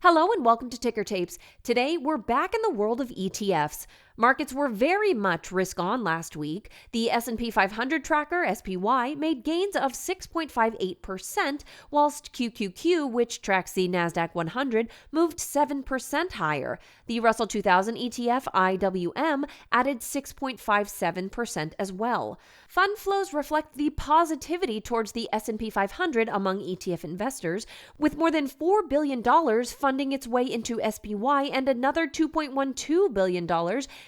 Hello and welcome to Ticker Tapes. Today, we're back in the world of ETFs. Markets were very much risk-on last week. The S&P 500 tracker, SPY, made gains of 6.58%, whilst QQQ, which tracks the NASDAQ 100, moved 7% higher. The Russell 2000 ETF, IWM, added 6.57% as well. Fund flows reflect the positivity towards the S&P 500 among ETF investors, with more than $4 billion funding its way into SPY and another $2.12 billion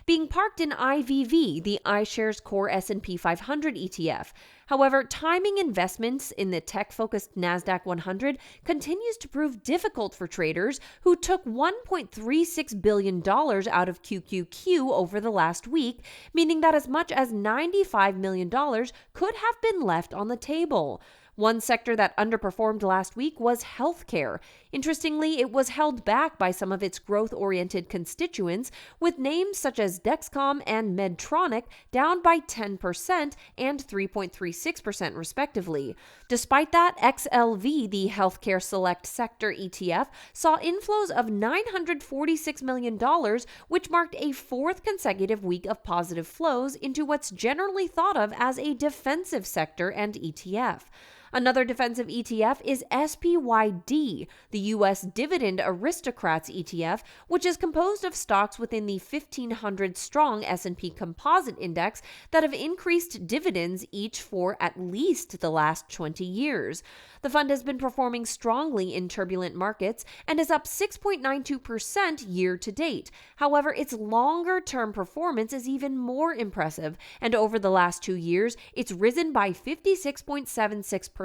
being parked in IVV, the iShares Core S&P 500 ETF. However, timing investments in the tech-focused NASDAQ 100 continues to prove difficult for traders who took $1.36 billion out of QQQ over the last week, meaning that as much as $95 million could have been left on the table. One sector that underperformed last week was healthcare. Interestingly, it was held back by some of its growth-oriented constituents, with names such as Dexcom and Medtronic down by 10% and 3.36% respectively. Despite that, XLV, the Healthcare Select Sector ETF, saw inflows of $946 million, which marked a fourth consecutive week of positive flows into what's generally thought of as a defensive sector and ETF. Another defensive ETF is SPYD, the U.S. Dividend Aristocrats ETF, which is composed of stocks within the 1,500-strong S&P Composite Index that have increased dividends each for at least the last 20 years. The fund has been performing strongly in turbulent markets and is up 6.92% year to date. However, its longer-term performance is even more impressive, and over the last 2 years, it's risen by 56.76%,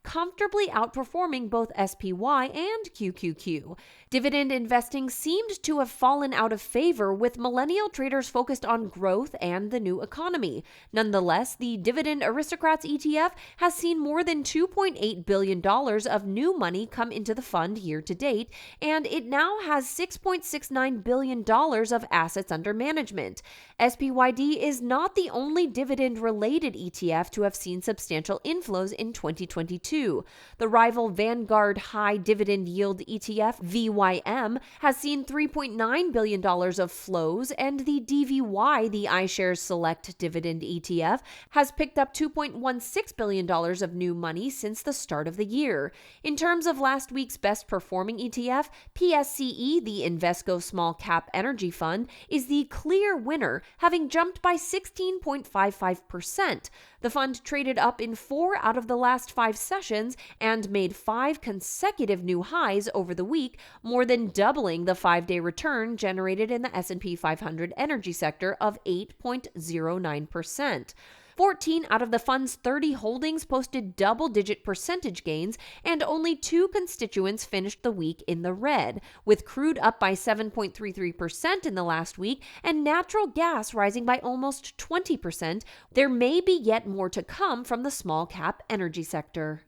comfortably outperforming both SPY and QQQ. Dividend investing seemed to have fallen out of favor with millennial traders focused on growth and the new economy. Nonetheless, the Dividend Aristocrats ETF has seen more than $2.8 billion of new money come into the fund year to date, and it now has $6.69 billion of assets under management. SPYD is not the only dividend-related ETF to have seen substantial inflows in 2022. The rival Vanguard High Dividend Yield ETF, VYM, has seen $3.9 billion of flows, and the DVY, the iShares Select Dividend ETF, has picked up $2.16 billion of new money since the start of the year. In terms of last week's best performing ETF, PSCE, the Invesco Small Cap Energy Fund, is the clear winner, having jumped by 16.55%. The fund traded up in 4 out of the last 5 sessions and made 5 consecutive new highs over the week, more than doubling the 5-day return generated in the S&P 500 energy sector of 8.09%. 14 out of the fund's 30 holdings posted double-digit percentage gains, and only 2 constituents finished the week in the red, with crude up by 7.33% in the last week and natural gas rising by almost 20%. There may be yet more to come from the small-cap energy sector.